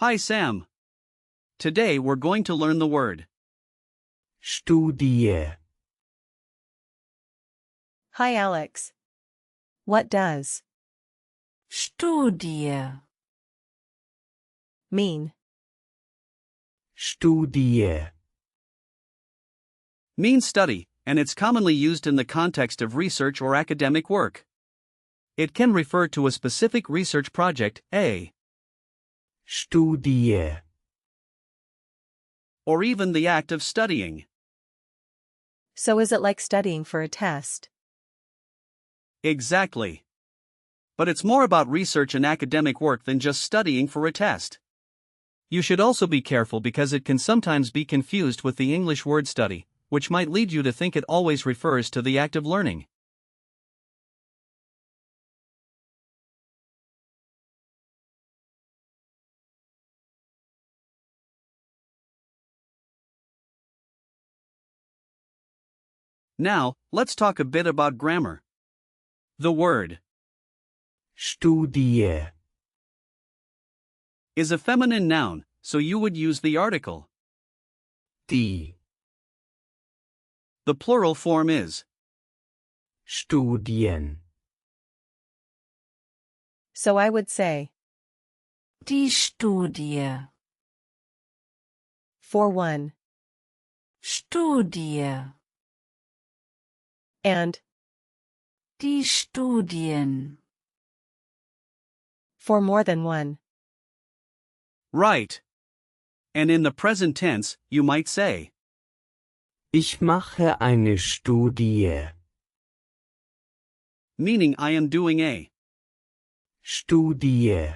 Hi Sam. Today we're going to learn the word Studie. Hi Alex. What does Studie. mean? Studie. means study, and it's commonly used in the context of research or academic work. It can refer to a specific research project, Studie. or even the act of studying. So is it like studying for a test? Exactly. But it's more about research and academic work than just studying for a test. You should also be careful because it can sometimes be confused with the English word study, which might lead you to think it always refers to the act of learning. Now, let's talk a bit about grammar. The word Studie. is a feminine noun, so you would use the article. Die. The plural form is Studien. So I would say, Die Studie. for one, Studie. and Die Studien. for more than one. right. And in the present tense, you might say, Ich mache eine Studie. meaning I am doing a. Studie.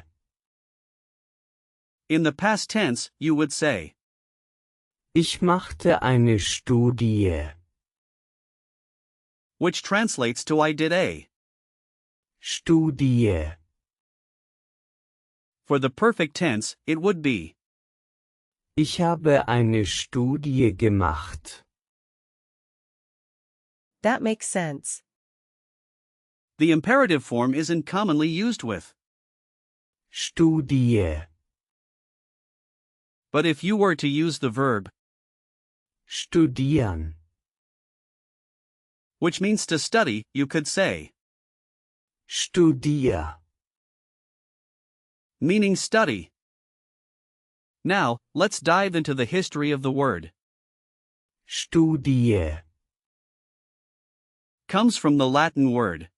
In the past tense, you would say, Ich machte eine Studie. which translates to I did a. Studie. For the perfect tense, it would be, Ich habe eine Studie gemacht. That makes sense. the imperative form isn't commonly used with. Studie. But if you were to use the verb, Studieren. which means to study, you could say, Studier. meaning study. Now, let's dive into the history of the word. Studie. Comes from the Latin word,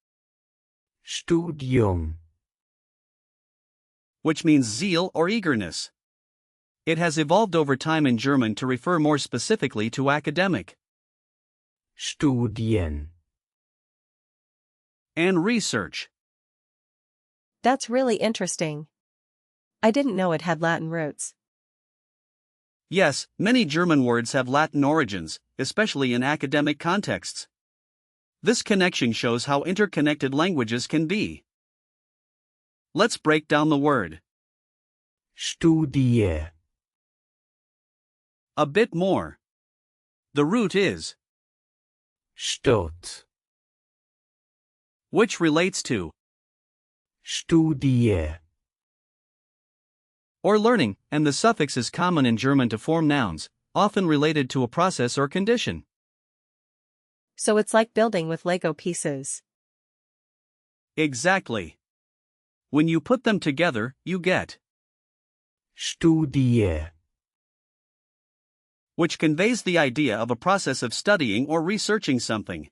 Studium. which means zeal or eagerness. It has evolved over time in German to refer more specifically to academic Studien. and research. That's really interesting. I didn't know it had Latin roots. Yes, many German words have Latin origins, especially in academic contexts. This connection shows how interconnected languages can be. Let's break down the word Studie. a bit more. The root is, Stud. which relates to, Studie. or learning, and the suffix is common in German to form nouns, often related to a process or condition. So it's like building with Lego pieces. Exactly. When you put them together, you get, Studie. which conveys the idea of a process of studying or researching something.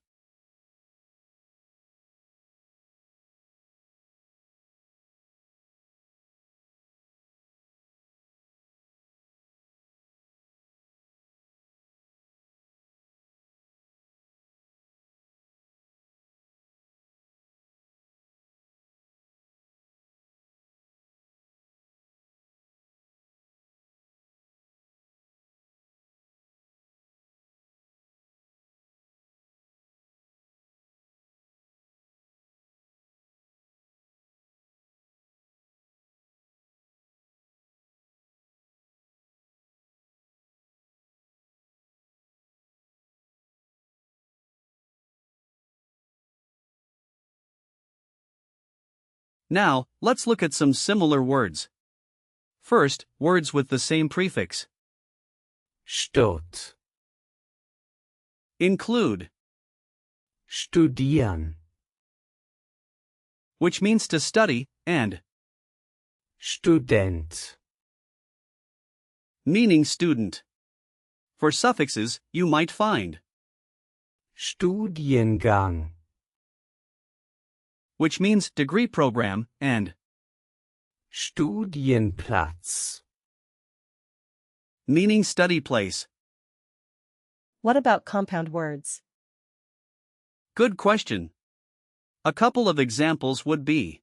Now, let's look at some similar words. First, words with the same prefix. Stott. Include, Studieren. which means to study, and Student. meaning student. For suffixes, you might find Studiengang. which means degree program, and Studienplatz. meaning study place. What about compound words? Good question. A couple of examples would be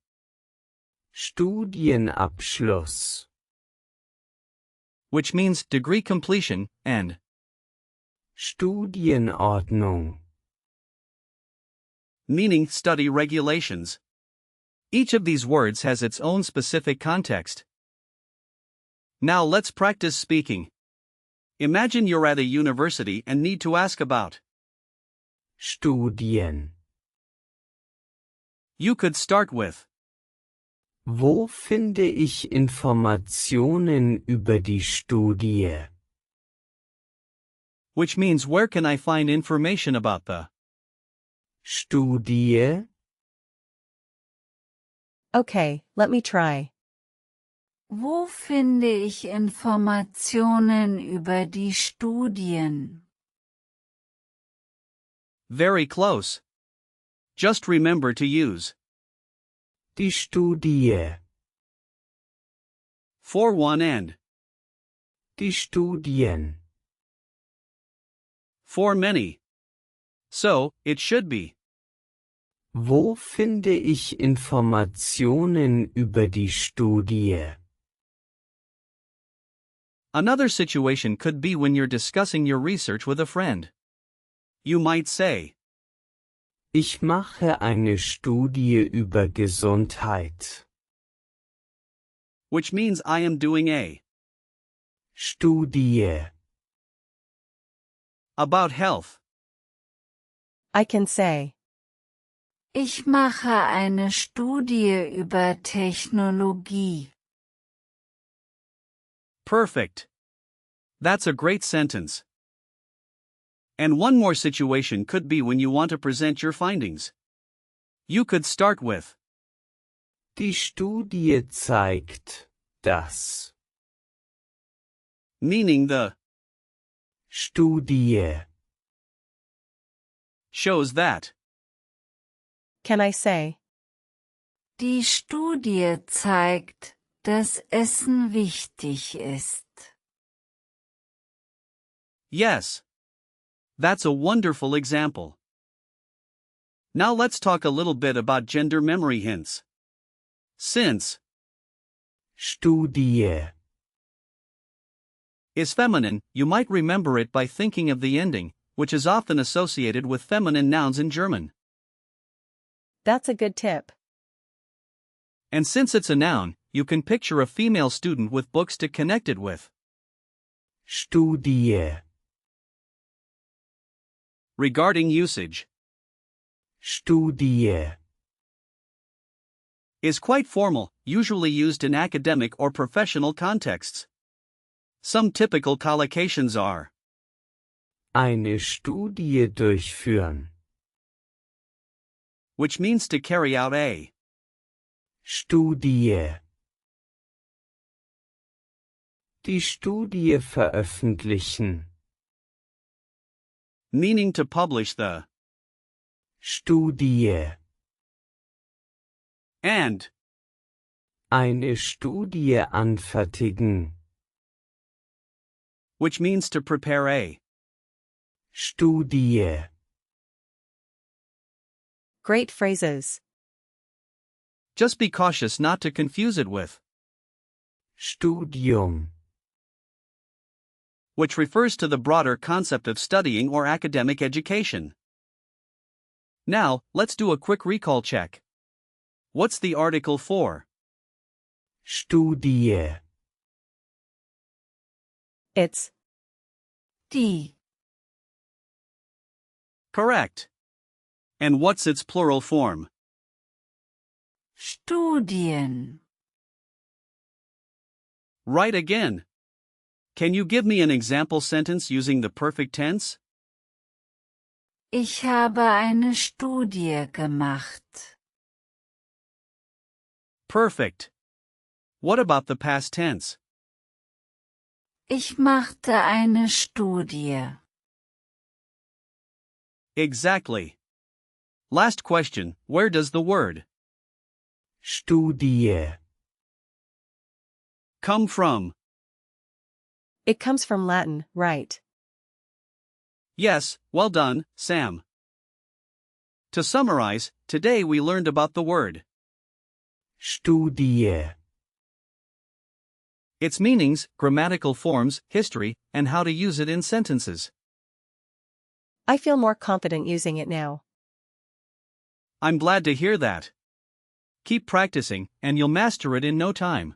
Studienabschluss. which means degree completion, and Studienordnung. meaning study regulations. Each of these words has its own specific context. Now let's practice speaking. Imagine you're at a university and need to ask about. Studien. You could start with, Wo finde ich Informationen über die Studie? which means where can I find information about the. Studie? Okay, let me try. Wo finde ich Informationen über die Studien? Very close. Just remember to use Die Studie. for one and Die Studien. for many. So, it should be. Wo finde ich Informationen über die Studie? Another situation could be when you're discussing your research with a friend. You might say, Ich mache eine Studie über Gesundheit. which means I am doing a. Studie. About health. I can say, Ich mache eine Studie über Technologie. Perfect. That's a great sentence. And one more situation could be when you want to present your findings. You could start with, Die Studie zeigt, dass. meaning the. Studie. Shows that. can I say, Die Studie zeigt, dass Essen wichtig ist. Yes. That's a wonderful example. Now let's talk a little bit about gender memory hints. Since Studie. is feminine, you might remember it by thinking of the ending, which is often associated with feminine nouns in German. that's a good tip. And since it's a noun, you can picture a female student with books to connect it with. Studie. Regarding usage, Studie. is quite formal, usually used in academic or professional contexts. Some typical collocations are Eine Studie durchführen. which means to carry out a. Studie. Die Studie veröffentlichen. meaning to publish the. Studie. And Eine Studie anfertigen. which means to prepare a. Studie. Great phrases. Just be cautious not to confuse it with, Studium. which refers to the broader concept of studying or academic education. Now, let's do a quick recall check. What's the article for? Studie. It's Die. Correct. And what's its plural form? Studien. Right again. Can you give me an example sentence using the perfect tense? Ich habe eine Studie gemacht. Perfect. What about the past tense? Ich machte eine Studie. Exactly. Last question, where does the word Studie, come from? It comes from Latin, right? Yes, well done, Sam. To summarize, today we learned about the word, Studie, its meanings, grammatical forms, history, and how to use it in sentences. I feel more confident using it now. I'm glad to hear that. Keep practicing, and you'll master it in no time.